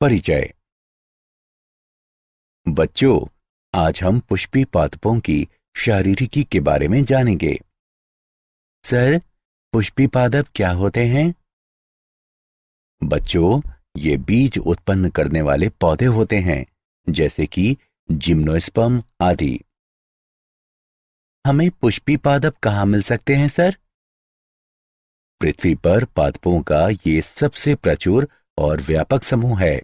परिचय। बच्चों, आज हम पुष्पी पादपों की शारीरिकी के बारे में जानेंगे। सर, पुष्पी पादप क्या होते हैं? बच्चों, ये बीज उत्पन्न करने वाले पौधे होते हैं, जैसे कि जिम्नोस्पर्म आदि। हमें पुष्पी पादप कहाँ मिल सकते हैं सर? पृथ्वी पर पादपों का ये सबसे प्रचुर और व्यापक समूह है।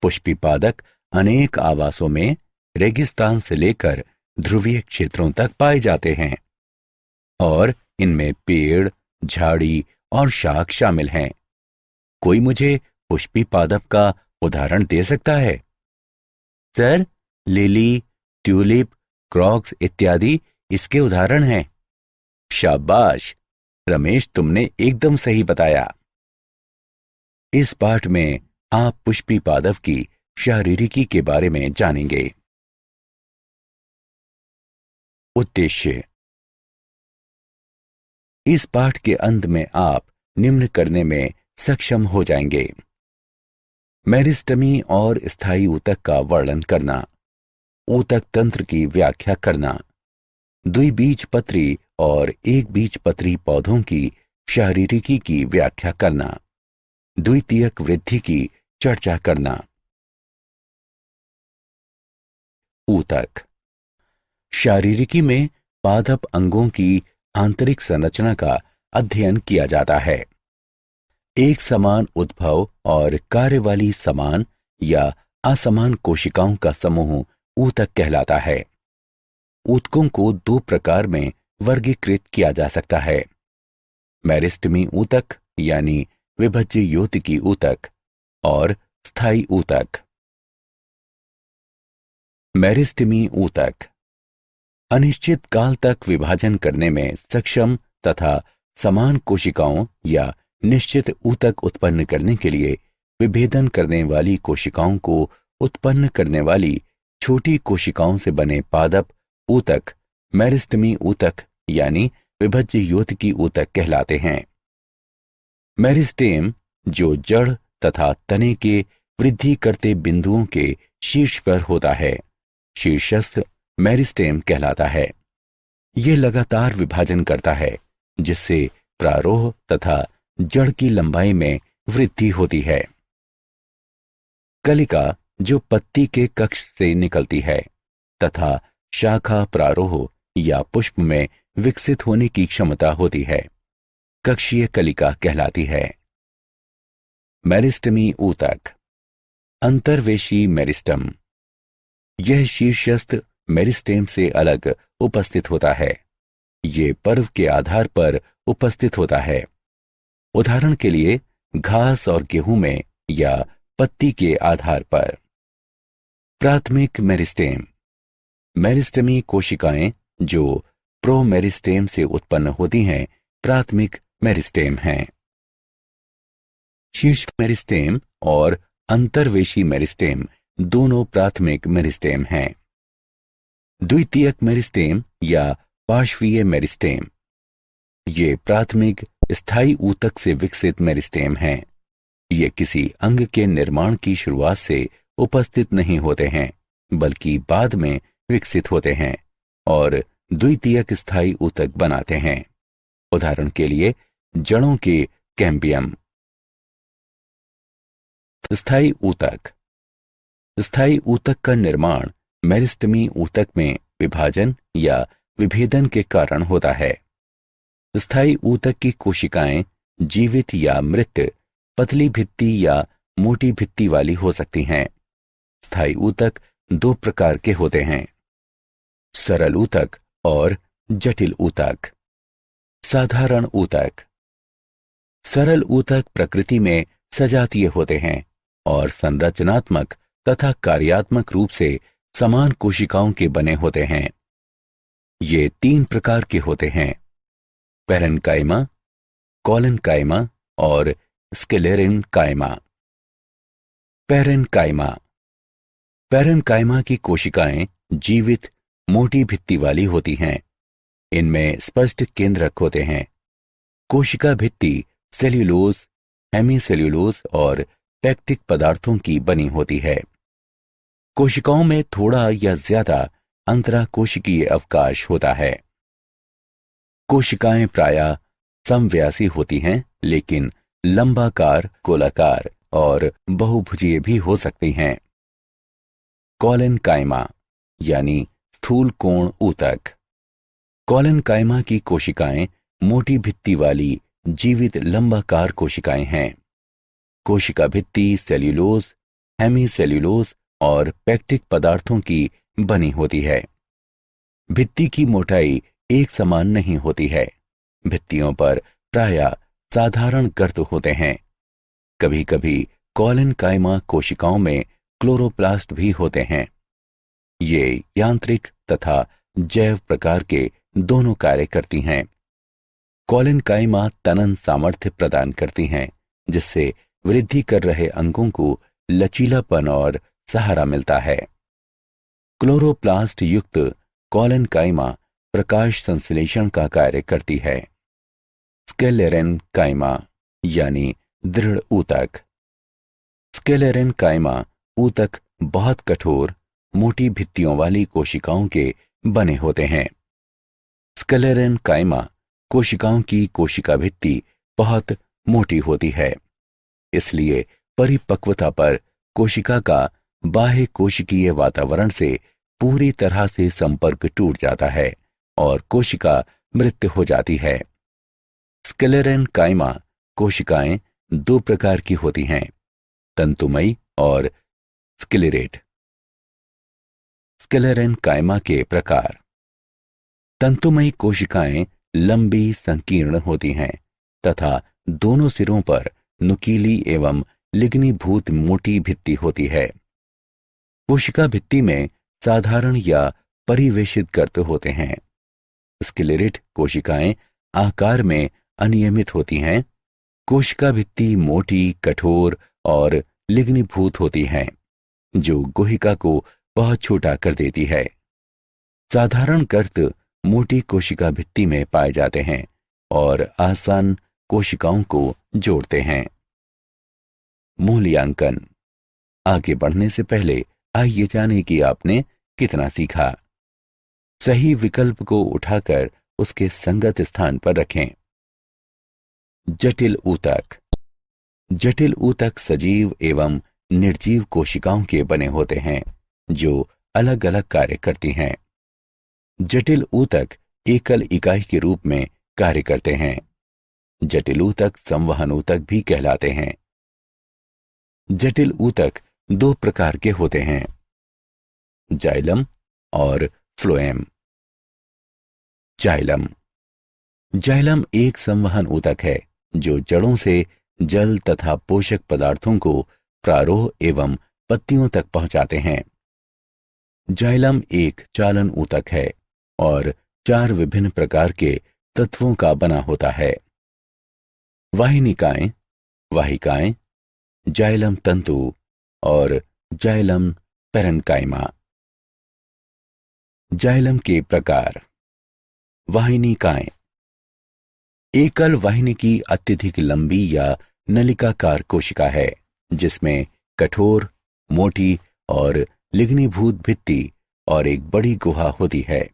पुष्पी पादप अनेक आवासों में रेगिस्तान से लेकर ध्रुवीय क्षेत्रों तक पाए जाते हैं और इनमें पेड़, झाड़ी और शाख शामिल हैं। कोई मुझे पुष्पी पादप का उदाहरण दे सकता है? सर, लिली, ट्यूलिप, क्रॉक्स इत्यादि इसके उदाहरण हैं। शाबाश रमेश, तुमने एकदम सही बताया। इस पाठ में आप पुष्पी पादप की शारीरिकी के बारे में जानेंगे। उद्देश्य। इस पाठ के अंत में आप निम्न करने में सक्षम हो जाएंगे: मेरिस्टेमी और स्थायी ऊतक का वर्णन करना, ऊतक तंत्र की व्याख्या करना, द्विबीजपत्री और एक बीजपत्री पौधों की शारीरिकी की व्याख्या करना, द्वितीयक वृद्धि की चर्चा करना। ऊतक। शारीरिकी में पादप अंगों की आंतरिक संरचना का अध्ययन किया जाता है। एक समान उद्भव और कार्य वाली समान या असमान कोशिकाओं का समूह ऊतक कहलाता है। ऊतकों को दो प्रकार में वर्गीकृत किया जा सकता है: मेरिस्टेमी ऊतक यानी विभज्य योतिकी ऊतक और स्थायी ऊतक। मेरिस्टेमी ऊतक अनिश्चित काल तक विभाजन करने में सक्षम तथा समान कोशिकाओं या निश्चित ऊतक उत्पन्न करने के लिए विभेदन करने वाली कोशिकाओं को उत्पन्न करने वाली छोटी कोशिकाओं से बने पादप ऊतक मेरिस्टेमी ऊतक यानी विभज्य योतिकी ऊतक कहलाते हैं। मेरिस्टेम, जो जड़ तथा तने के वृद्धि करते बिंदुओं के शीर्ष पर होता है, शीर्षस्थ मेरिस्टेम कहलाता है। यह लगातार विभाजन करता है, जिससे प्रारोह तथा जड़ की लंबाई में वृद्धि होती है। कलिका, जो पत्ती के कक्ष से निकलती है तथा शाखा प्रारोह या पुष्प में विकसित होने की क्षमता होती है, कक्षीय कलिका कहलाती है। मेरिस्टेमी ऊतक। अंतर्वेशी मेरिस्टम। यह शीर्षस्थ मेरिस्टेम से अलग उपस्थित होता है। ये पर्व के आधार पर उपस्थित होता है। उदाहरण के लिए घास और गेहूं में या पत्ती के आधार पर। प्राथमिक मेरिस्टेम। मेरिस्टेमी कोशिकाएं जो प्रोमेरिस्टेम से उत्पन्न होती हैं, प्राथमिक मेरिस्टेम हैं। शीर्ष मेरिस्टेम और अंतर्वेशी मेरिस्टेम दोनों प्राथमिक मेरिस्टेम हैं। द्वितीयक मेरिस्टेम या पार्श्वीय मेरिस्टेम। ये प्राथमिक स्थायी ऊतक से विकसित मेरिस्टेम हैं। ये किसी अंग के निर्माण की शुरुआत से उपस्थित नहीं होते हैं, बल्कि बाद में विकसित होते हैं और द्वितीयक स्थायी ऊतक बनाते हैं। उदाहरण के लिए जड़ों के कैम्बियम। स्थायी ऊतक। स्थायी ऊतक का निर्माण मेरिस्टेमी ऊतक में विभाजन या विभेदन के कारण होता है। स्थायी ऊतक की कोशिकाएं जीवित या मृत, पतली भित्ति या मोटी भित्ति वाली हो सकती हैं। स्थायी ऊतक दो प्रकार के होते हैं: सरल ऊतक और जटिल ऊतक। साधारण ऊतक। सरल ऊतक प्रकृति में सजातीय होते हैं और संरचनात्मक तथा कार्यात्मक रूप से समान कोशिकाओं के बने होते हैं। ये तीन प्रकार के होते हैं: पेरेन्काइमा, कोलेन्काइमा और स्क्लेरेन्काइमा। पेरेन्काइमा। पेरेन्काइमा की कोशिकाएं जीवित, मोटी भित्ति वाली होती हैं। इनमें स्पष्ट केंद्रक होते हैं। कोशिका भित्ति सेल्यूलोज, हेमीसेल्यूलोज और पैक्टिक पदार्थों की बनी होती है। कोशिकाओं में थोड़ा या ज्यादा अंतराकोशिकीय अवकाश होता है। कोशिकाएं प्रायः समव्यासी होती हैं, लेकिन लंबाकार, गोलाकार और बहुभुजीय भी हो सकती हैं। कॉलेनकाइमा यानी स्थूल कोण ऊतक। कॉलेनकाइमा की कोशिकाएं मोटी भित्ति वाली जीवित लंबाकार कोशिकाएं हैं। कोशिका भित्ति सेल्यूलोज, हेमीसेल्यूलोज और पैक्टिक पदार्थों की बनी होती है। भित्ति की मोटाई एक समान नहीं होती है। भित्तियों पर प्रायः साधारण गर्त होते हैं। कभी कभी कॉलेनकाइमा कोशिकाओं में क्लोरोप्लास्ट भी होते हैं। ये यांत्रिक तथा जैव प्रकार के दोनों कार्य करती हैं। कॉलेनकाइमा तनन सामर्थ्य प्रदान करती हैं, जिससे वृद्धि कर रहे अंगों को लचीलापन और सहारा मिलता है। क्लोरोप्लास्ट युक्त कॉलेनकाइमा प्रकाश संश्लेषण का कार्य करती है। स्क्लेरेनकाइमा यानी दृढ़ ऊतक। स्क्लेरेनकाइमा ऊतक बहुत कठोर, मोटी भित्तियों वाली कोशिकाओं के बने होते हैं। स्क्लेरेनकाइमा कोशिकाओं की कोशिका भित्ति बहुत मोटी होती है, इसलिए परिपक्वता पर कोशिका का बाह्य कोशिकीय वातावरण से पूरी तरह से संपर्क टूट जाता है और कोशिका मृत हो जाती है। स्क्लेरेनकाइमा कोशिकाएं दो प्रकार की होती हैं, तंतुमयी और स्क्लेरेट। स्क्लेरेनकाइमा के प्रकार। तंतुमयी कोशिकाएं लंबी, संकीर्ण होती हैं तथा दोनों सिरों पर नुकीली एवं लिग्नीभूत मोटी भित्ति होती है। कोशिका भित्ति में साधारण या परिवेशित गर्त होते हैं। स्क्लेरेट कोशिकाएं आकार में अनियमित होती हैं। कोशिका भित्ति मोटी, कठोर और लिग्नीभूत होती हैं, जो गुहिका को बहुत छोटा कर देती है। साधारण गर्त मोटी कोशिका भित्ति में पाए जाते हैं और आसान कोशिकाओं को जोड़ते हैं। मूल्यांकन। आगे बढ़ने से पहले आइए जानें कि आपने कितना सीखा। सही विकल्प को उठाकर उसके संगत स्थान पर रखें। जटिल ऊतक। जटिल ऊतक सजीव एवं निर्जीव कोशिकाओं के बने होते हैं, जो अलग अलग कार्य करती हैं। जटिल ऊतक एकल इकाई के रूप में कार्य करते हैं। जटिल ऊतक संवहन ऊतक भी कहलाते हैं। जटिल ऊतक दो प्रकार के होते हैं, जाइलम और फ्लोएम। जाइलम। जाइलम एक संवहन ऊतक है जो जड़ों से जल तथा पोषक पदार्थों को प्रारोह एवं पत्तियों तक पहुंचाते हैं। जाइलम एक चालन ऊतक है और 4 विभिन्न प्रकार के तत्वों का बना होता है। वाहिनिकाएं, वाहिकाएं, जाइलम तंतु और जाइलम पेरेन्काइमा। जाइलम के प्रकार। वाहिनिकाएं। एकल वाहिनी की अत्यधिक लंबी या नलिकाकार कोशिका है, जिसमें कठोर, मोटी और लिग्नीभूत भित्ति और एक बड़ी गुहा होती है।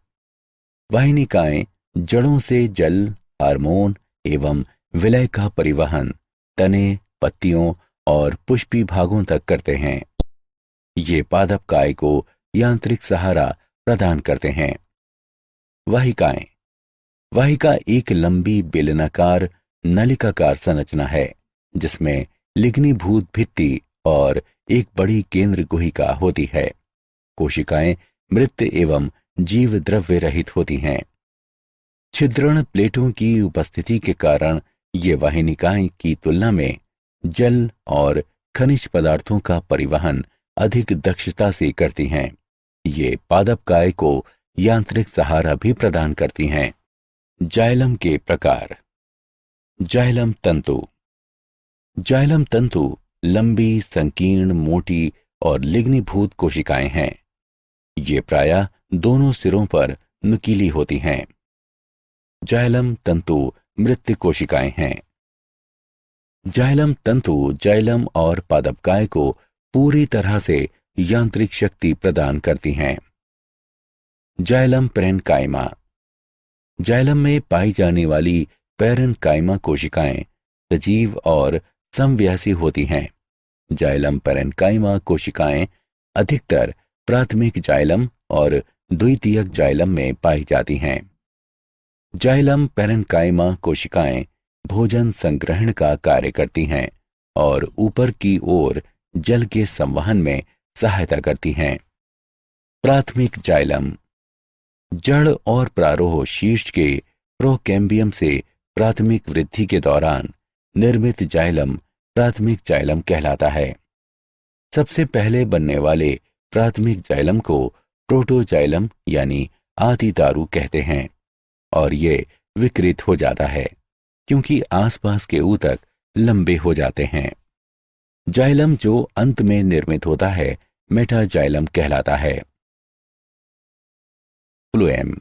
वाहिनिकाएं जड़ों से जल, हार्मोन एवं विलय का परिवहन तने, पत्तियों और पुष्पी भागों तक करते हैं। ये पादप काय को यांत्रिक सहारा प्रदान करते हैं। वाहिकाएं। वाहिका एक लंबी बेलनाकार नलिकाकार संरचना है, जिसमें लिग्नीभूत भित्ति और एक बड़ी केंद्र गुहिका होती है। कोशिकाएं मृत एवं जीव द्रव्य रहित होती हैं। छिद्रण प्लेटों की उपस्थिति के कारण ये वाहिनिकाएं की तुलना में जल और खनिज पदार्थों का परिवहन अधिक दक्षता से करती हैं। ये पादप काय को यांत्रिक सहारा भी प्रदान करती हैं। जाइलम के प्रकार। जाइलम तंतु। जाइलम तंतु लंबी, संकीर्ण, मोटी और लिग्नीभूत कोशिकाएं हैं। ये प्रायः दोनों सिरों पर नुकीली होती हैं। जाइलम तंतु मृत कोशिकाएं हैं। जाइलम तंतु जाइलम और पादपकाय को पूरी तरह से यांत्रिक शक्ति प्रदान करती हैं। Xylem parenchyma. जाइलम में पाई जाने वाली पैरेन्काइमा कोशिकाएं सजीव और समव्यासी होती हैं। जाइलम पैरेन्काइमा कोशिकाएं अधिकतर प्राथमिक जाइलम और द्वितीयक जाइलम में पाई जाती हैं। जाइलम पैरेन्काइमा कोशिकाएं भोजन संग्रहण का कार्य करती हैं और ऊपर की ओर जल के संवहन में सहायता करती हैं। प्राथमिक जाइलम। जड़ और प्रारोह शीर्ष के प्रोकैम्बियम से प्राथमिक वृद्धि के दौरान निर्मित जाइलम प्राथमिक जाइलम कहलाता है। सबसे पहले बनने वाले प्राथमिक जाइलम को प्रोटोजाइलम यानी आदि दारू कहते हैं और ये विकृत हो जाता है क्योंकि आसपास के ऊतक लंबे हो जाते हैं। जाइलम जो अंत में निर्मित होता है मेटाजाइलम कहलाता है। फ्लोएम।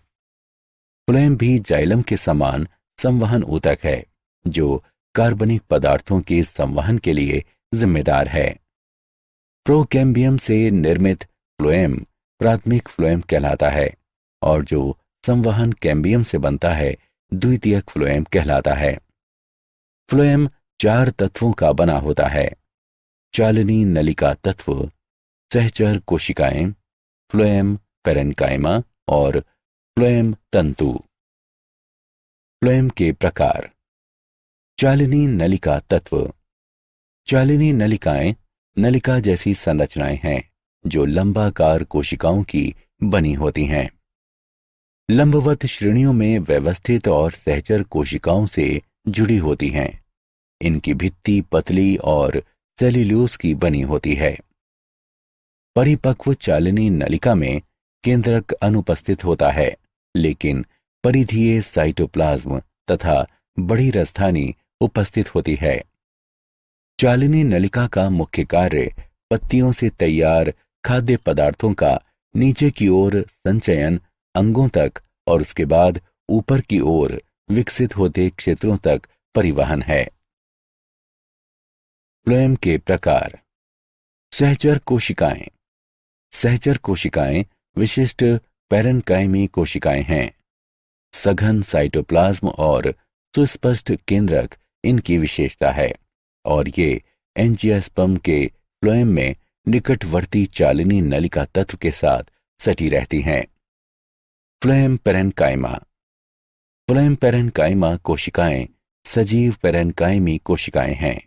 फ्लोएम भी जाइलम के समान संवहन ऊतक है जो कार्बनिक पदार्थों के संवहन के लिए जिम्मेदार है। प्रोकैम्बियम से निर्मित फ्लोएम प्राथमिक फ्लोएम कहलाता है और जो संवहन कैम्बियम से बनता है द्वितीयक फ्लोएम कहलाता है। फ्लोएम 4 तत्वों का बना होता है। चालनी नलिका तत्व, सहचर कोशिकाएं, फ्लोएम पैरेन्काइमा और फ्लोएम तंतु। फ्लोएम के प्रकार। चालनी नलिका तत्व। चालनी नलिकाएं नलिका जैसी संरचनाएं हैं जो लंबाकार कोशिकाओं की बनी होती हैं। लंबवत श्रेणियों में व्यवस्थित और सहचर कोशिकाओं से जुड़ी होती हैं। इनकी भित्ति पतली और सेल्यूलोज की बनी होती है। परिपक्व चालनी नलिका में केंद्रक अनुपस्थित होता है, लेकिन परिधीय साइटोप्लाज्म तथा बड़ी रसधानी उपस्थित होती है। चालनी नलिका का मुख्य कार्य पत्तियों से तैयार खाद्य पदार्थों का नीचे की ओर संचयन अंगों तक और उसके बाद ऊपर की ओर विकसित होते क्षेत्रों तक परिवहन है। फ्लोएम के प्रकार। सहचर कोशिकाएं। सहचर कोशिकाएं विशिष्ट पैरेन्काइमी कोशिकाएं हैं। सघन साइटोप्लाज्म और सुस्पष्ट केंद्रक इनकी विशेषता है और ये एंजियोस्पर्म के फ्लोएम में निकटवर्ती चालनी नलिका तत्व के साथ सटी रहती हैं। Phloem parenchyma. फ्लोएम पैरेन्काइमा कोशिकाएं सजीव पैरेन्काइमी कोशिकाएं हैं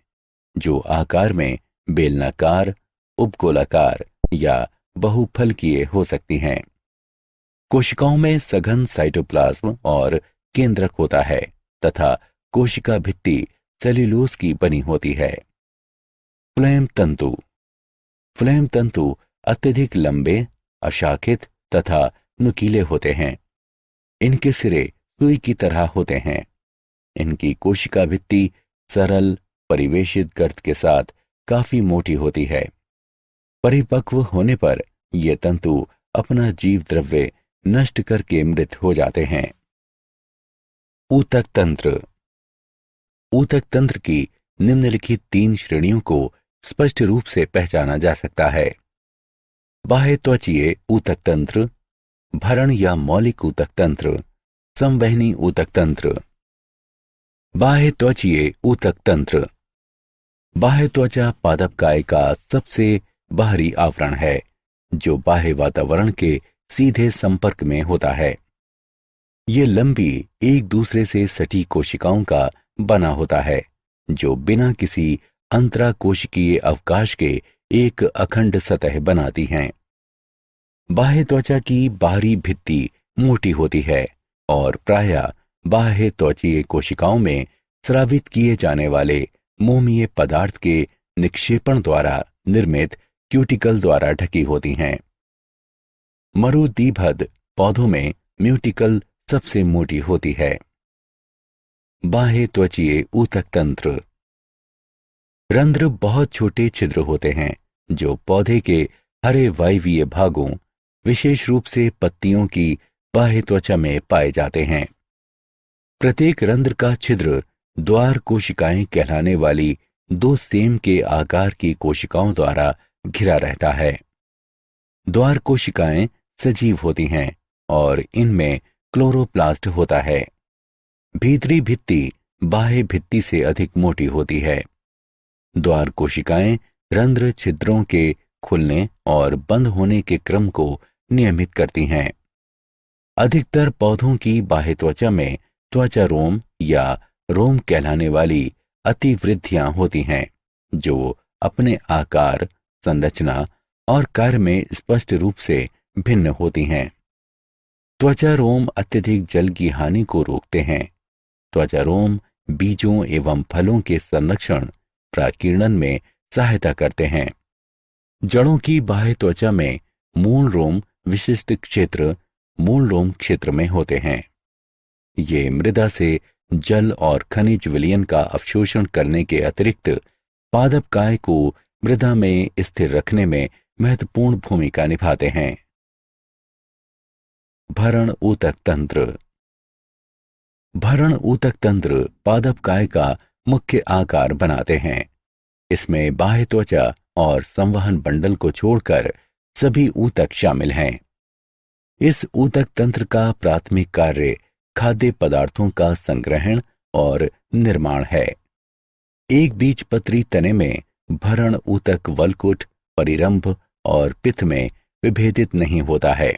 जो आकार में बेलनाकार, उपगोलाकार या बहुफलकीय हो सकती हैं। कोशिकाओं में सघन साइटोप्लाज्म और केंद्रक होता है तथा कोशिका भित्ति सेल्यूलोज की बनी होती है। फ्लोएम तंतु। फ्लोएम तंतु अत्यधिक लंबे, अशाखित तथा नुकीले होते हैं। इनके सिरे सुई की तरह होते हैं। इनकी कोशिका भित्ति सरल परिवेशित गर्त के साथ काफी मोटी होती है। परिपक्व होने पर ये तंतु अपना जीव द्रव्य नष्ट करके मृत हो जाते हैं। ऊतक तंत्र। ऊतक तंत्र की निम्नलिखित 3 श्रेणियों को स्पष्ट रूप से पहचाना जा सकता है। बाह्य त्वचीय ऊतक तंत्र, भरण या मौलिक ऊतक तंत्र, संवहनी ऊतक तंत्र। बाह्य त्वचीय ऊतक तंत्र। बाह्य त्वचा पादपकाय का सबसे बाहरी आवरण है जो बाह्य वातावरण के सीधे संपर्क में होता है। ये लंबी एक दूसरे से सटी कोशिकाओं का बना होता है जो बिना किसी अंतराकोशिकीय अवकाश के एक अखंड सतह बनाती हैं। बाह्य त्वचा की बाहरी भित्ति मोटी होती है और प्रायः बाह्य त्वचीय कोशिकाओं में स्रावित किए जाने वाले मोमीय पदार्थ के निक्षेपण द्वारा निर्मित क्यूटिकल द्वारा ढकी होती हैं। मरुदीभद पौधों में म्यूटिकल सबसे मोटी होती है। बाह्य त्वचीय ऊतक तंत्र। रंध्र बहुत छोटे छिद्र होते हैं जो पौधे के हरे वायवीय भागों, विशेष रूप से पत्तियों की बाह्य त्वचा में पाए जाते हैं। प्रत्येक रंध्र का छिद्र द्वार कोशिकाएं कहलाने वाली दो सेम के आकार की कोशिकाओं द्वारा घिरा रहता है। द्वार कोशिकाएं सजीव होती हैं और इनमें क्लोरोप्लास्ट होता है। भीतरी भित्ति बाह्य भित्ति से अधिक मोटी होती है। द्वार कोशिकाएं रंध्र छिद्रों के खुलने और बंद होने के क्रम को नियमित करती हैं। अधिकतर पौधों की बाह्य त्वचा में त्वचा रोम या रोम कहलाने वाली अतिवृद्धियां होती हैं, जो अपने आकार, संरचना और कार्य में स्पष्ट रूप से भिन्न होती हैं। त्वचा रोम अत्यधिक जल की हानि को रोकते हैं। त्वचा रोम बीजों एवं फलों के संरक्षण, प्राकीर्णन में सहायता करते हैं। जड़ों की बाह्य त्वचा में मूल रोम विशिष्ट क्षेत्र मूल रोम क्षेत्र में होते हैं। ये मृदा से जल और खनिज विलयन का अवशोषण करने के अतिरिक्त पादप काय को मृदा में स्थिर रखने में महत्वपूर्ण भूमिका निभाते हैं। भरण ऊतक तंत्र। भरण ऊतक तंत्र पादप काय का मुख्य आकार बनाते हैं। इसमें बाह्य त्वचा और संवहन बंडल को छोड़कर सभी ऊतक शामिल हैं। इस ऊतक तंत्र का प्राथमिक कार्य खाद्य पदार्थों का संग्रहण और निर्माण है। एक बीजपत्री तने में भरण ऊतक वलकुट, परिरंभ और पित्त में विभेदित नहीं होता है।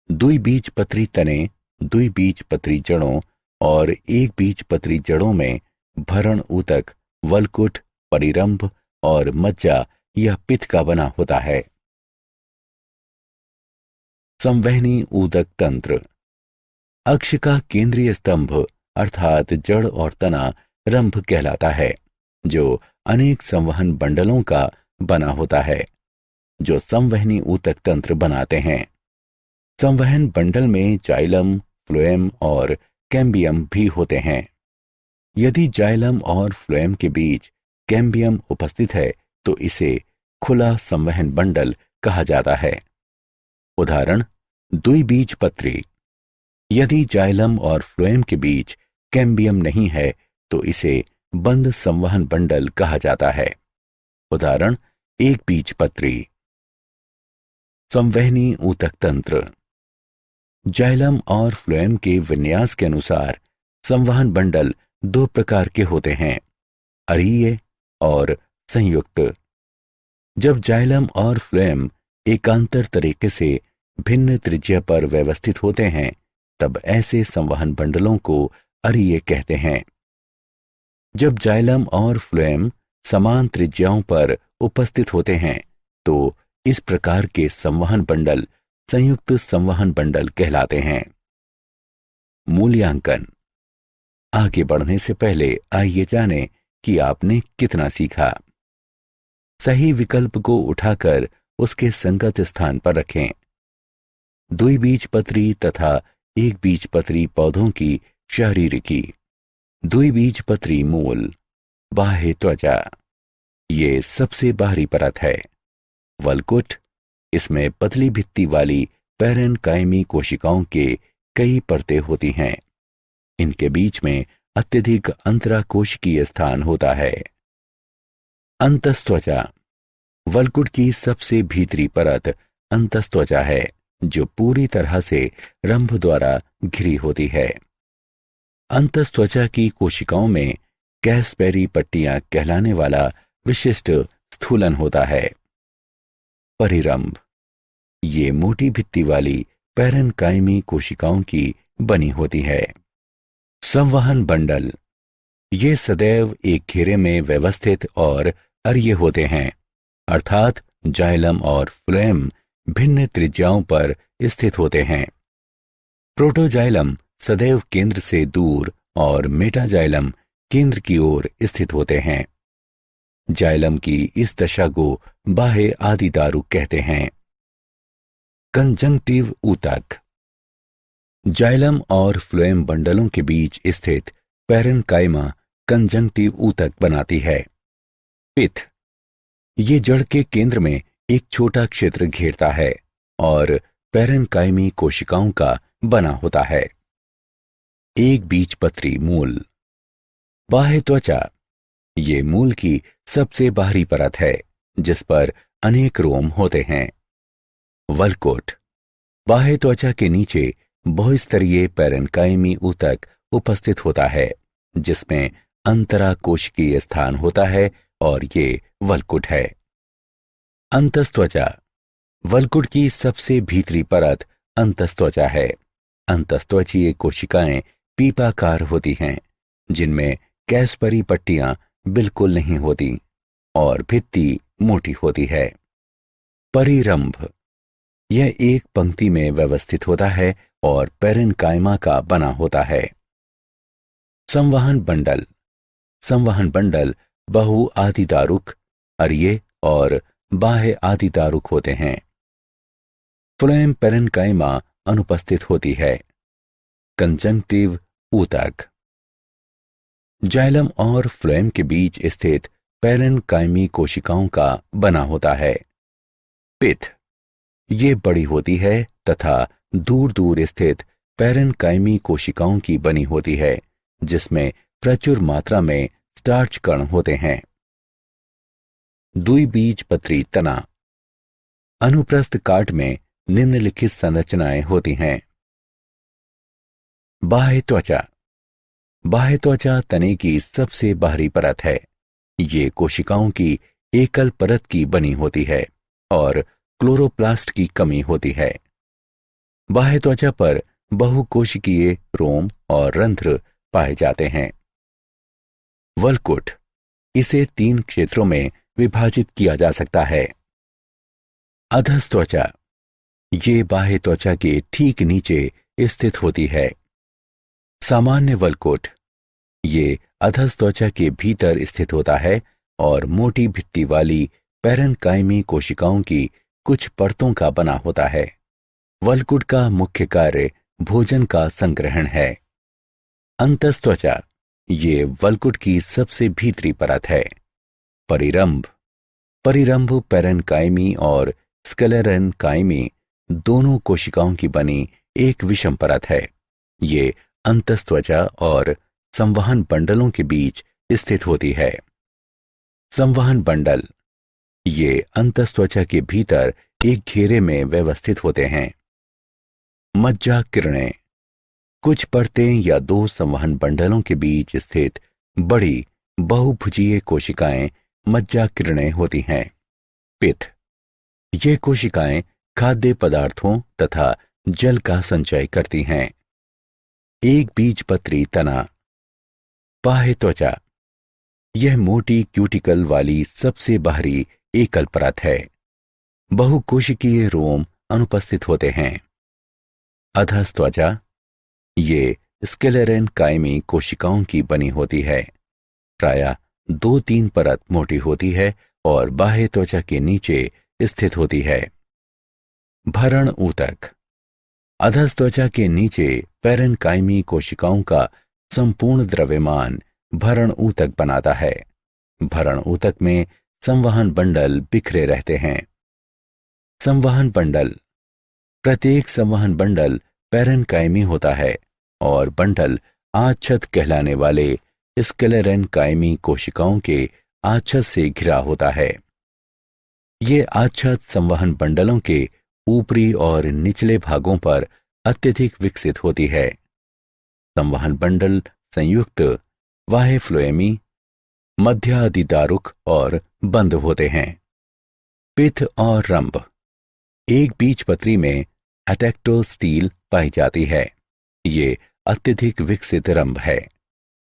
द्विबीजपत्री तने, द्विबीजपत्री जड़ों और एक बीजपत्री जड़ों में भरण ऊतक वलकुट, परिरंभ और मज्जा या पित्त का बना होता है। संवहनी ऊतक तंत्र। अक्ष का केंद्रीय स्तंभ अर्थात जड़ और तना रंभ कहलाता है, जो अनेक संवहन बंडलों का बना होता है, जो संवहनी ऊतक तंत्र बनाते हैं। संवहन बंडल में जाइलम, फ्लोएम और कैम्बियम भी होते हैं। यदि जाइलम और फ्लोएम के बीच कैम्बियम उपस्थित है तो इसे खुला संवहन बंडल कहा जाता है। उदाहरण, द्विबीजपत्री। यदि जाइलम और फ्लोएम के बीच कैम्बियम नहीं है तो इसे बंद संवहन बंडल कहा जाता है। उदाहरण, एक बीजपत्री। संवहनी ऊतक तंत्र। जाइलम और फ्लोएम के विन्यास के अनुसार संवहन बंडल दो प्रकार के होते हैं, अरीय और संयुक्त। जब जाइलम और फ्लोएम एकांतर तरीके से भिन्न त्रिज्या पर व्यवस्थित होते हैं तब ऐसे संवहन बंडलों को अरीय कहते हैं। जब जाइलम और फ्लोएम समान त्रिज्याओं पर उपस्थित होते हैं तो इस प्रकार के संवहन बंडल संयुक्त संवहन बंडल कहलाते हैं। मूल्यांकन। आगे बढ़ने से पहले आइए जानें कि आपने कितना सीखा। सही विकल्प को उठाकर उसके संगत स्थान पर रखें। द्विबीजपत्री तथा एक बीजपत्री पौधों की शारीरिकी। द्विबीजपत्री मूल, बाह्य त्वचा, ये सबसे बाहरी परत है। वलकुट, इसमें पतली भित्ति वाली पैरेनकाइमी कोशिकाओं के कई परतें होती हैं। इनके बीच में अत्यधिक अंतराकोशिकीय स्थान होता है। अंतस्त्वचा। वलकुट की सबसे भीतरी परत अंतस्त्वचा है, जो पूरी तरह से रंभ द्वारा घिरी होती है। अंतस्त्वचा की कोशिकाओं में कैसपेरी पट्टियां कहलाने वाला विशिष्ट स्थूलन होता है। परिरंभ, ये मोटी भित्ति वाली पैरेनकाइमी कोशिकाओं की बनी होती है। संवहन बंडल, ये सदैव एक घेरे में व्यवस्थित और अरीय होते हैं, अर्थात जाइलम और फ्लोएम भिन्न त्रिज्याओं पर स्थित होते हैं। प्रोटोजाइलम सदैव केंद्र से दूर और मेटाजाइलम केंद्र की ओर स्थित होते हैं। जाइलम की इस दशा को बाह्य आदिदारुक कहते हैं। कंजंक्टिव ऊतक। जाइलम और फ्लोएम बंडलों के बीच स्थित पैरेनकाइमा कंजंक्टिव ऊतक बनाती है। पित्त, ये जड़ के केंद्र में एक छोटा क्षेत्र घेरता है और पैरेनकाइमी कोशिकाओं का बना होता है। एक बीजपत्री मूल। बाह्य त्वचा, ये मूल की सबसे बाहरी परत है जिस पर अनेक रोम होते हैं। वल्कुट बाह्य त्वचा के नीचे बहुस्तरीय पैरेन्काइमी ऊतक उपस्थित होता है जिसमें अंतराकोशिकीय स्थान होता है और ये वल्कुट है। अंतस्त्वचा वल्कुट की सबसे भीतरी परत अंतस्त्वचा है। अंतस्त्वचीय कोशिकाएं पीपाकार होती हैं जिनमें कैस्परी पट्टियां बिल्कुल नहीं होती और भित्ति मोटी होती है। परिरंभ यह एक पंक्ति में व्यवस्थित होता है और पैरेन्काइमा का बना होता है। संवहन बंडल संवहन बंडल बहु आदिदारुक, अरिये और बाह्य आदिदारुक होते हैं। फ्लोएम पैरेन्काइमा अनुपस्थित होती है। कंजंक्टिव ऊतक जाइलम और फ्लोएम के बीच स्थित पैरेन्काइमी कोशिकाओं का बना होता है। पिथ ये बड़ी होती है तथा दूर दूर स्थित पैरेन्काइमी कोशिकाओं की बनी होती है जिसमें प्रचुर मात्रा में स्टार्च कण होते हैं। द्विबीजपत्री तना अनुप्रस्थ काट में निम्नलिखित संरचनाएं होती हैं। बाह्य त्वचा बाह्य त्वचा तने की सबसे बाहरी परत है। ये कोशिकाओं की एकल परत की बनी होती है और क्लोरोप्लास्ट की कमी होती है। बाह्य त्वचा पर बहुकोशिकीय रोम और रंध्र पाए जाते हैं। वल्कुट इसे 3 क्षेत्रों में विभाजित किया जा सकता है। अधस्त्वचा ये बाह्य त्वचा के ठीक नीचे स्थित होती है। सामान्य वल्कुट ये अधस्त्वचा के भीतर स्थित होता है और मोटी भित्ति वाली पैरेन्काइमी कोशिकाओं की कुछ परतों का बना होता है। वल्कुट का मुख्य कार्य भोजन का संग्रहण है। अंतस्त्वचा ये वल्कुट की सबसे भीतरी परत है। परिरंभ परिरंभ पैरेन्काइमी और स्क्लेरेन्काइमी दोनों कोशिकाओं की बनी एक विषम परत है। ये अंतस्त्वचा और संवहन बंडलों के बीच स्थित होती है। संवहन बंडल ये अंतस्त्वचा के भीतर एक घेरे में व्यवस्थित होते हैं। मज्जा किरणें कुछ परतें या 2 संवहन बंडलों के बीच स्थित बड़ी बहुभुजीय कोशिकाएं मज्जा किरणें होती हैं। पित्त ये कोशिकाएं खाद्य पदार्थों तथा जल का संचय करती हैं। एक बीजपत्री तना बाह्य त्वचा यह मोटी क्यूटिकल वाली सबसे बाहरी एकल परत है। बहुकोशिकीय रोम अनुपस्थित होते हैं। अधस्त्वचा ये स्क्लेरेन्काइमी कोशिकाओं की बनी होती है। प्रायः 2-3 परत मोटी होती है और बाह्य त्वचा के नीचे स्थित होती है। भरण ऊतक अधस्त्वचा के नीचे पैरेन्काइमी कोशिकाओं का संपूर्ण द्रव्यमान भरण ऊतक बनाता है। भरण ऊतक में संवहन बंडल बिखरे रहते हैं। संवहन बंडल प्रत्येक संवहन बंडल पैरेन्काइमी होता है और बंडल आच्छद कहलाने वाले स्क्लेरेन्काइमी कोशिकाओं के आच्छद से घिरा होता है। ये आच्छद संवहन बंडलों के ऊपरी और निचले भागों पर अत्यधिक विकसित होती है। संवहन बंडल संयुक्त बाह्य फ्लोएमी, मध्यादिदारुक और बंद होते हैं। पित्त और रंभ एक बीजपत्री में एटेक्टोस्टील पाई जाती है। ये अत्यधिक विकसित रंभ है।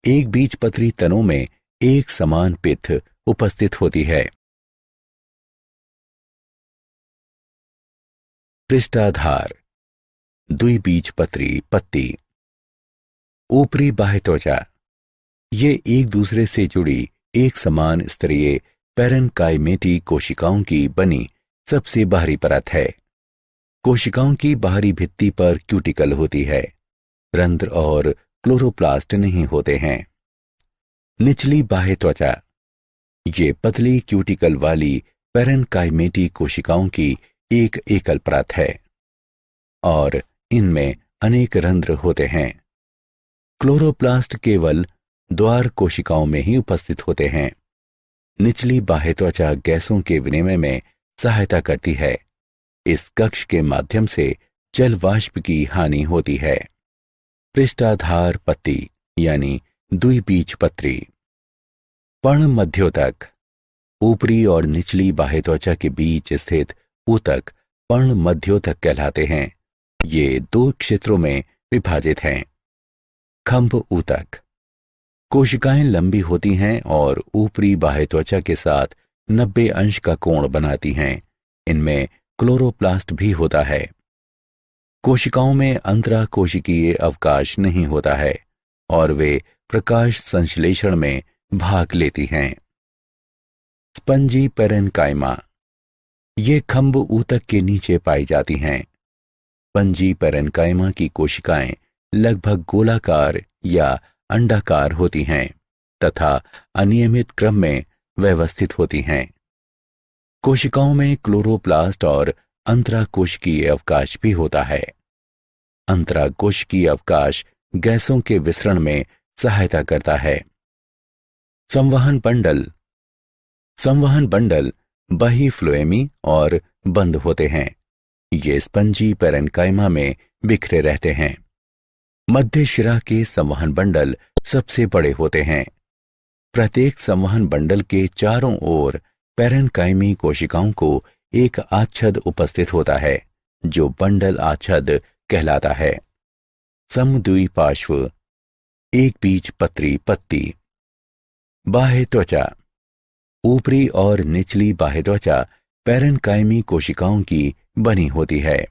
एक बीजपत्री तनों में एक समान पित्त उपस्थित होती है। पृष्ठाधार द्विबीजपत्री पत्ती ऊपरी बाह्य त्वचा ये एक दूसरे से जुड़ी एक समान स्तरीय पैरेन्काइमेटी कोशिकाओं की बनी सबसे बाहरी परत है। कोशिकाओं की बाहरी भित्ति पर क्यूटिकल होती है। रंध्र और क्लोरोप्लास्ट नहीं होते हैं। निचली बाह्य त्वचा ये पतली क्यूटिकल वाली पैरेन्काइमेटी कोशिकाओं की एक एकल परत है और इनमें अनेक रंध्र होते हैं। क्लोरोप्लास्ट केवल द्वार कोशिकाओं में ही उपस्थित होते हैं। निचली बाह्य त्वचा गैसों के विनिमय में सहायता करती है। इस कक्ष के माध्यम से जल वाष्प की हानि होती है। पृष्ठाधार पत्ती यानी द्विबीजपत्री। पर्ण मध्योतक। ऊपरी और निचली बाह्य त्वचा के बीच स्थित ऊतक पर्ण मध्योतक कहलाते हैं। ये 2 क्षेत्रों में विभाजित हैं। खंभ ऊतक। कोशिकाएं लंबी होती हैं और ऊपरी बाह्य त्वचा के साथ 90 अंश का कोण बनाती हैं। इनमें क्लोरोप्लास्ट भी होता है। कोशिकाओं में अंतराकोशिकीय अवकाश नहीं होता है और वे प्रकाश संश्लेषण में भाग लेती हैं। Spongy parenchyma. ये खंभ ऊतक के नीचे पाई जाती हैं। स्पंजी पेरेन्काइमा की कोशिकाएं लगभग गोलाकार या अंडाकार होती हैं तथा अनियमित क्रम में व्यवस्थित होती हैं। कोशिकाओं में क्लोरोप्लास्ट और अंतराकोशिकीय अवकाश भी होता है। अंतराकोशिकीय अवकाश गैसों के विसरण में सहायता करता है। संवहन बंडल। संवहन बंडल बहिफ्लोएमी और बंद होते हैं। ये स्पंजी पेरेन्काइमा में बिखरे रहते हैं। मध्य शिरा के संवहन बंडल सबसे बड़े होते हैं। प्रत्येक संवहन बंडल के चारों ओर पेरेन्काइमी कोशिकाओं को एक आच्छद उपस्थित होता है जो बंडल आच्छद कहलाता है। समद्विपार्श्व एक बीजपत्री पत्ती। बाह्य त्वचा। ऊपरी और निचली बाह्य त्वचा पेरेन्काइमी कोशिकाओं की बनी होती है।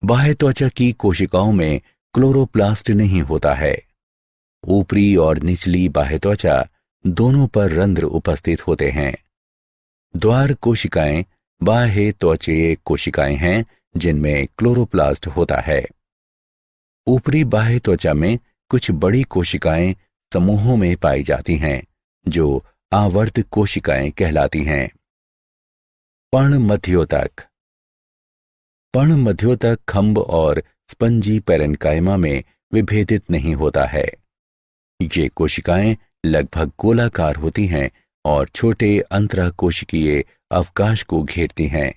बाह्य त्वचा की कोशिकाओं में क्लोरोप्लास्ट नहीं होता है। ऊपरी और निचली बाह्य त्वचा दोनों पर रंध्र उपस्थित होते हैं। द्वार कोशिकाएं बाह्य त्वचीय कोशिकाएं हैं जिनमें क्लोरोप्लास्ट होता है। ऊपरी बाह्य त्वचा में कुछ बड़ी कोशिकाएं समूहों में पाई जाती हैं जो आवर्त कोशिकाएं कहलाती हैं। पर्ण मध्योतक। पर्ण मध्योतक खंभ और स्पंजी पेरेन्काइमा में विभेदित नहीं होता है। ये कोशिकाएं लगभग गोलाकार होती हैं और छोटे अंतराकोशिकीय अवकाश को घेरती हैं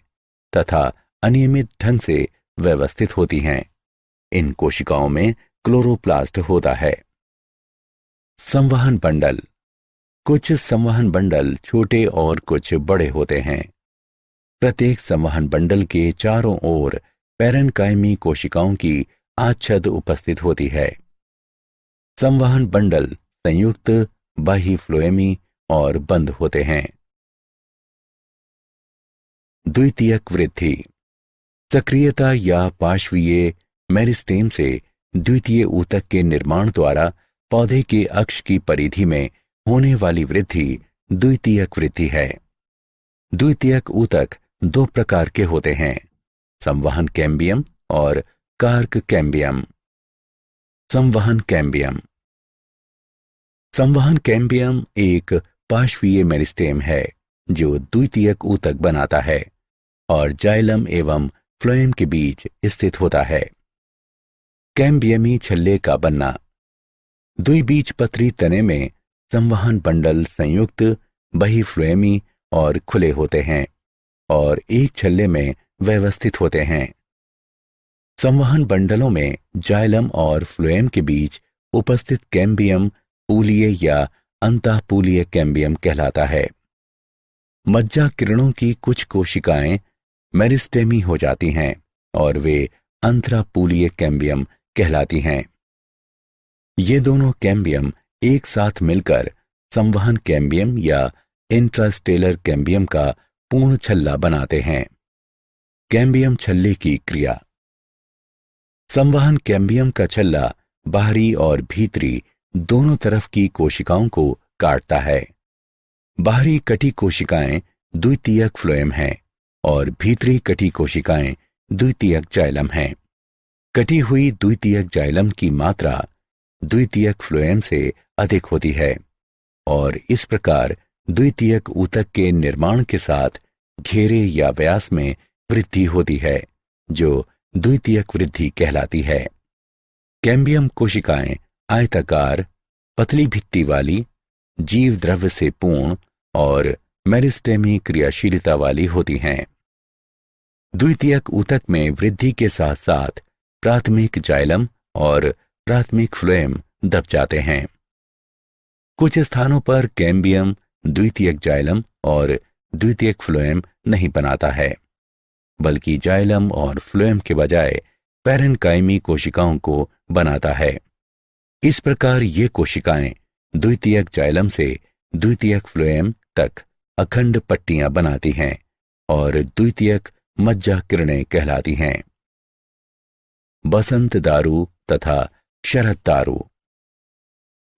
तथा अनियमित ढंग से व्यवस्थित होती हैं। इन कोशिकाओं में क्लोरोप्लास्ट होता है। संवहन बंडल। कुछ संवहन बंडल छोटे और कुछ बड़े होते हैं। प्रत्येक संवहन बंडल के चारों ओर पेरेन्काइमी कोशिकाओं की आच्छद उपस्थित होती है। संवहन बंडल संयुक्त बहिफ्लोएमी और बंद होते हैं। द्वितीयक वृद्धि। सक्रियता या पार्श्वीय मेरिस्टेम से द्वितीय ऊतक के निर्माण द्वारा पौधे के अक्ष की परिधि में होने वाली वृद्धि द्वितीयक वृद्धि है। द्वितीयक ऊतक 2 प्रकार के होते हैं, संवहन कैम्बियम और कार्क कैम्बियम। संवहन कैम्बियम। संवहन कैम्बियम एक पार्श्वीय मेरिस्टेम है जो द्वितीयक ऊतक बनाता है और जाइलम एवं फ्लोएम के बीच स्थित होता है। कैम्बियमी छल्ले का बनना। द्विबीजपत्री तने में संवहन बंडल संयुक्त बहिफ्लोएमी और खुले होते हैं और एक छल्ले में व्यवस्थित होते हैं। संवहन बंडलों में जाइलम और फ्लोएम के बीच उपस्थित कैम्बियम पूलीय या अंतःपूलीय कैम्बियम कहलाता है। मज्जा किरणों की कुछ कोशिकाएं मेरिस्टेमी हो जाती हैं और वे अंतरापूलीय कैम्बियम कहलाती हैं। ये दोनों कैम्बियम एक साथ मिलकर संवहन कैम्बियम या इंट्रास्टेलर कैम्बियम का पूर्ण छल्ला बनाते हैं। कैम्बियम छल्ले की क्रिया। संवहन कैम्बियम का छल्ला बाहरी और भीतरी दोनों तरफ की कोशिकाओं को काटता है। बाहरी कटी कोशिकाएं द्वितीयक फ्लोएम हैं और भीतरी कटी कोशिकाएं द्वितीयक जाइलम हैं। कटी हुई द्वितीयक जाइलम की मात्रा द्वितीयक फ्लोएम से अधिक होती है और इस प्रकार द्वितीयक ऊतक के निर्माण के साथ घेरे या व्यास में वृद्धि होती है जो द्वितीयक वृद्धि कहलाती है। कैम्बियम कोशिकाएं आयताकार, पतली भित्ति वाली, जीव द्रव्य से पूर्ण और मेरिस्टेमी क्रियाशीलता वाली होती हैं। द्वितीयक ऊतक में वृद्धि के साथ साथ प्राथमिक जाइलम और प्राथमिक फ्लोएम दब जाते हैं। कुछ स्थानों पर कैम्बियम द्वितीयक जाइलम और द्वितीयक फ्लोएम नहीं बनाता है, बल्कि जाइलम और फ्लोएम के बजाय पैरेन्काइमी कोशिकाओं को बनाता है। इस प्रकार ये कोशिकाएं द्वितीयक जाइलम से द्वितीयक फ्लोएम तक अखंड पट्टियां बनाती हैं और द्वितीयक मज्जा किरणें कहलाती हैं। बसंत दारू तथा शरद दारू।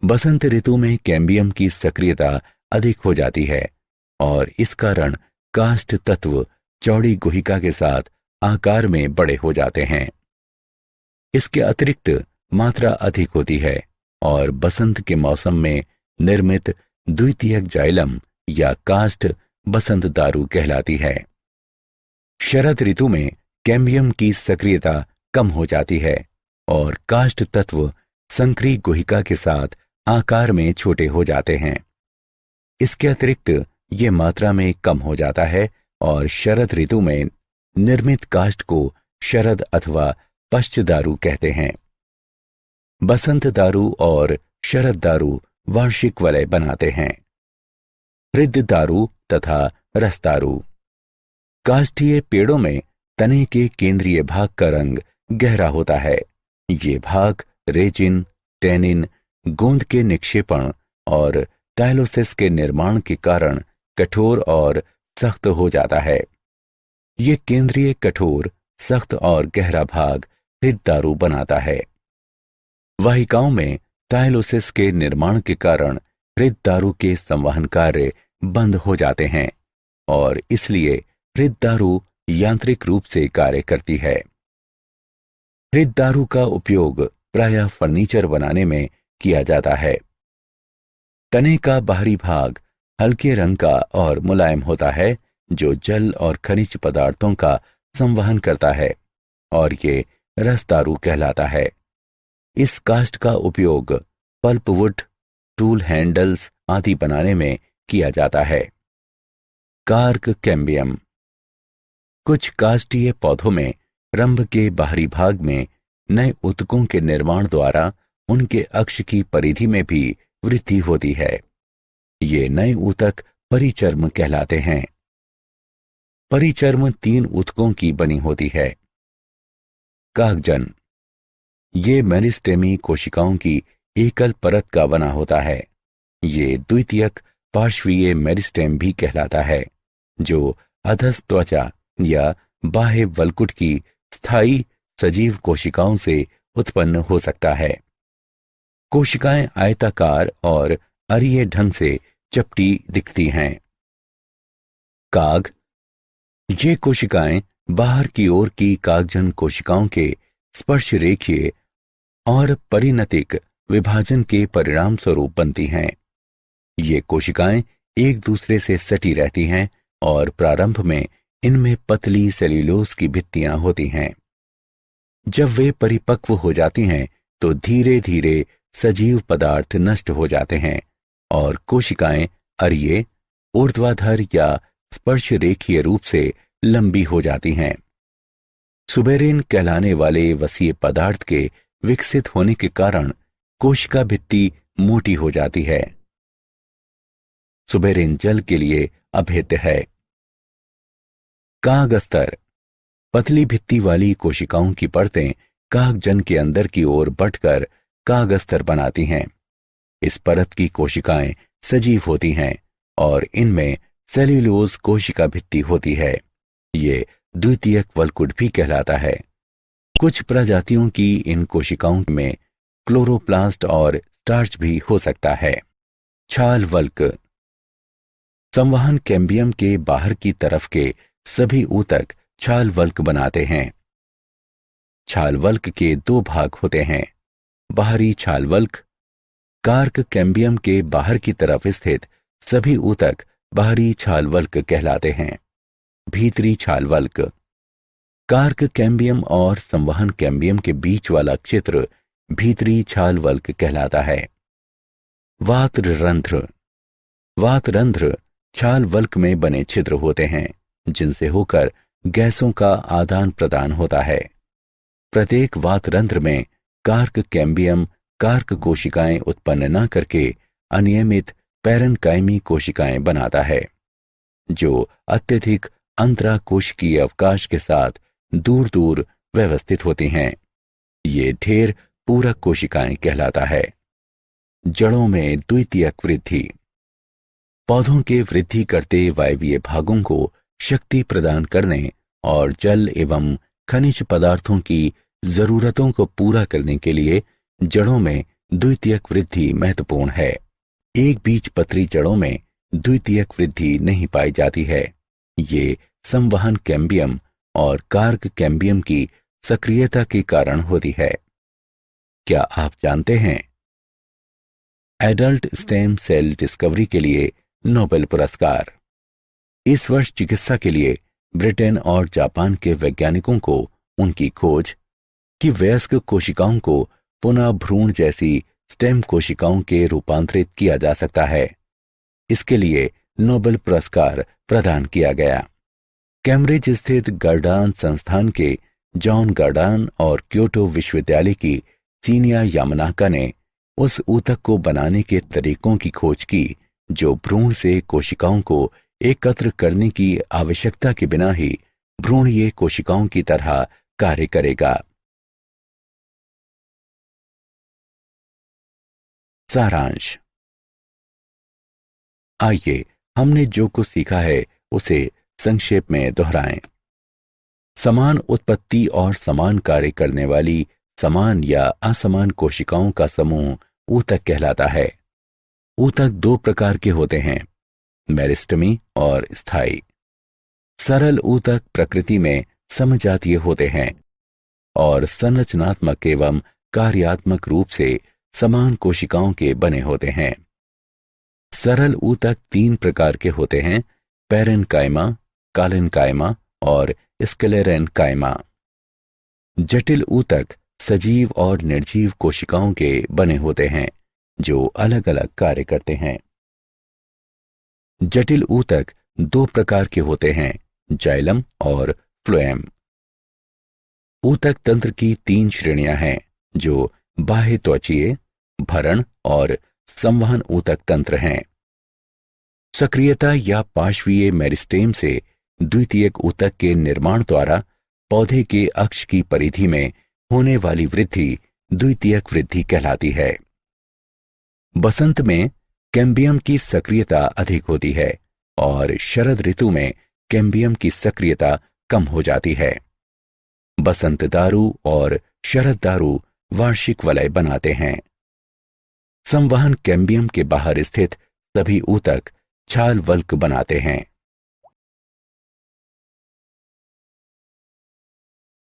बसंत ऋतु में कैम्बियम की सक्रियता अधिक हो जाती है और इस कारण काष्ठ तत्व चौड़ी गुहिका के साथ आकार में बड़े हो जाते हैं। इसके अतिरिक्त मात्रा अधिक होती है और बसंत के मौसम में निर्मित द्वितीयक जाइलम या काष्ठ बसंत दारू कहलाती है। शरद ऋतु में कैम्बियम की सक्रियता कम हो जाती है और काष्ठ तत्व संकरी गुहिका के साथ आकार में छोटे हो जाते हैं। इसके अतिरिक्त ये मात्रा में कम हो जाता है और शरद ऋतु में निर्मित काष्ठ को शरद अथवा पश्च दारू कहते हैं। बसंत दारू और शरद दारू वार्षिक वलय बनाते हैं। हृद दारू तथा रस दारू। काष्ठीय पेड़ों में तने के केंद्रीय भाग का रंग गहरा होता है। ये भाग रेजिन, टेनिन, गोंद के निक्षेपण और टाइलोसिस के निर्माण के कारण कठोर और सख्त हो जाता है। ये केंद्रीय कठोर, सख्त और गहरा भाग हृद दारू बनाता है। वाहिकाओं में टाइलोसिस के निर्माण के कारण हृद दारू के संवहन कार्य बंद हो जाते हैं और इसलिए हृद दारू यांत्रिक रूप से कार्य करती है। हृद दारू का उपयोग प्रायः फर्नीचर बनाने में किया जाता है। तने का बाहरी भाग हल्के रंग का और मुलायम होता है, जो जल और खनिज पदार्थों का संवहन करता है और ये रस दारू कहलाता है। इस काष्ठ का उपयोग पल्पवुड, टूल हैंडल्स आदि बनाने में किया जाता है। Cork cambium. कुछ काष्ठीय पौधों में रंभ के बाहरी भाग में नए ऊतकों के निर्माण द्वारा उनके अक्ष की परिधि में भी वृद्धि होती है। ये नए ऊतक परिचर्म कहलाते हैं। परिचर्म 3 ऊतकों की बनी होती है। कागजन। ये मेरिस्टेमी कोशिकाओं की एकल परत का बना होता है। ये द्वितीयक पार्श्वीय मेरिस्टेम भी कहलाता है, जो अधस त्वचा या बाह्य वल्कुट की स्थायी सजीव कोशिकाओं से उत्पन्न हो सकता है। कोशिकाएं आयताकार और अरीय ढंग से चपटी दिखती हैं। काग। ये कोशिकाएं बाहर की ओर की कागजन कोशिकाओं के स्पर्श रेखीय और परिणतिक विभाजन के परिणाम स्वरूप बनती हैं। ये कोशिकाएं एक दूसरे से सटी रहती हैं और प्रारंभ में इनमें पतली सेल्यूलोज की भित्तियां होती हैं। जब वे परिपक्व हो जाती हैं तो धीरे धीरे सजीव पदार्थ नष्ट हो जाते हैं और कोशिकाएं अरीय, ऊर्ध्वाधर या स्पर्श रेखीय रूप से लंबी हो जाती हैं। सुबेरिन कहलाने वाले वसीय पदार्थ के विकसित होने के कारण कोशिका भित्ति मोटी हो जाती है। सुबेरिन जल के लिए अभेद्य है। कागस्तर। पतली भित्ति वाली कोशिकाओं की परतें कागजन के अंदर की ओर बढ़कर कागस्तर बनाती हैं। इस परत की कोशिकाएं सजीव होती हैं और इनमें सेल्यूलोज कोशिका भित्ति होती है। ये द्वितीयक वल्कुट भी कहलाता है। कुछ प्रजातियों की इन कोशिकाओं में क्लोरोप्लास्ट और स्टार्च भी हो सकता है। छाल वल्क। संवहन कैम्बियम के बाहर की तरफ के सभी ऊतक छाल वल्क बनाते हैं। छाल वल्क के 2 भाग होते हैं। बाहरी छाल वल्क। कार्क कैम्बियम के बाहर की तरफ स्थित सभी ऊतक बाहरी छाल वल्क कहलाते हैं। भीतरी छाल वल्क। कार्क कैम्बियम और संवहन कैम्बियम के बीच वाला क्षेत्र भीतरी छाल वल्क कहलाता है। वातरंध्र। वातरंध्र छाल वल्क में बने छिद्र होते हैं जिनसे होकर गैसों का आदान प्रदान होता है। प्रत्येक वातरंध्र में कार्क कैम्बियम कार्क कोशिकाएं उत्पन्न न करके अनियमित पैरेन्काइमी कोशिकाएं बनाता है, जो अत्यधिक अंतराकोशिकीय अवकाश के साथ दूर दूर व्यवस्थित होती हैं। ये ढेर पूरक कोशिकाएं कहलाता है। जड़ों में द्वितीयक वृद्धि। पौधों के वृद्धि करते वायवीय भागों को शक्ति प्रदान करने और जल एवं खनिज पदार्थों की जरूरतों को पूरा करने के लिए जड़ों में द्वितीयक वृद्धि महत्वपूर्ण है। एक बीजपत्री जड़ों में द्वितीयक वृद्धि नहीं पाई जाती है। ये संवहन कैम्बियम और कार्क कैम्बियम की सक्रियता के कारण होती है। क्या आप जानते हैं? एडल्ट स्टेम सेल डिस्कवरी के लिए नोबेल पुरस्कार। इस वर्ष चिकित्सा के लिए ब्रिटेन और जापान के वैज्ञानिकों को उनकी खोज कि वयस्क कोशिकाओं को पुनः भ्रूण जैसी स्टेम कोशिकाओं के रूपांतरित किया जा सकता है, इसके लिए नोबेल पुरस्कार प्रदान किया गया। कैम्ब्रिज स्थित गर्डान संस्थान के जॉन गर्डान और क्योटो विश्वविद्यालय की सीनिया यामानाका ने उस ऊतक को बनाने के तरीकों की खोज की जो भ्रूण से कोशिकाओं को एकत्र करने की आवश्यकता के बिना ही भ्रूणीय कोशिकाओं की तरह कार्य करेगा। सारांश। आइए हमने जो कुछ सीखा है उसे संक्षेप में दोहराएं। समान उत्पत्ति और समान कार्य करने वाली समान या असमान कोशिकाओं का समूह ऊतक कहलाता है। ऊतक दो प्रकार के होते हैं, मेरिस्टेमी और स्थायी। सरल ऊतक प्रकृति में समजातीय होते हैं और संरचनात्मक एवं कार्यात्मक रूप से समान कोशिकाओं के बने होते हैं। सरल ऊतक तीन प्रकार के होते हैं, पैरेन्काइमा, कालेन्काइमा और स्क्लेरेन्काइमा। जटिल ऊतक सजीव और निर्जीव कोशिकाओं के बने होते हैं जो अलग अलग कार्य करते हैं। जटिल ऊतक दो प्रकार के होते हैं, जाइलम और फ्लोएम। ऊतक तंत्र की तीन श्रेणियां हैं जो बाह्य त्वचीय, भरण और संवहन ऊतक तंत्र हैं। सक्रियता या पार्श्वीय मेरिस्टेम से द्वितीयक ऊतक के निर्माण द्वारा पौधे के अक्ष की परिधि में होने वाली वृद्धि द्वितीयक वृद्धि कहलाती है। बसंत में कैम्बियम की सक्रियता अधिक होती है और शरद ऋतु में कैम्बियम की सक्रियता कम हो जाती है। बसंत दारू और शरद दारू वार्षिक वलय बनाते हैं। संवहन कैम्बियम के बाहर स्थित सभी ऊतक छाल वल्क बनाते हैं।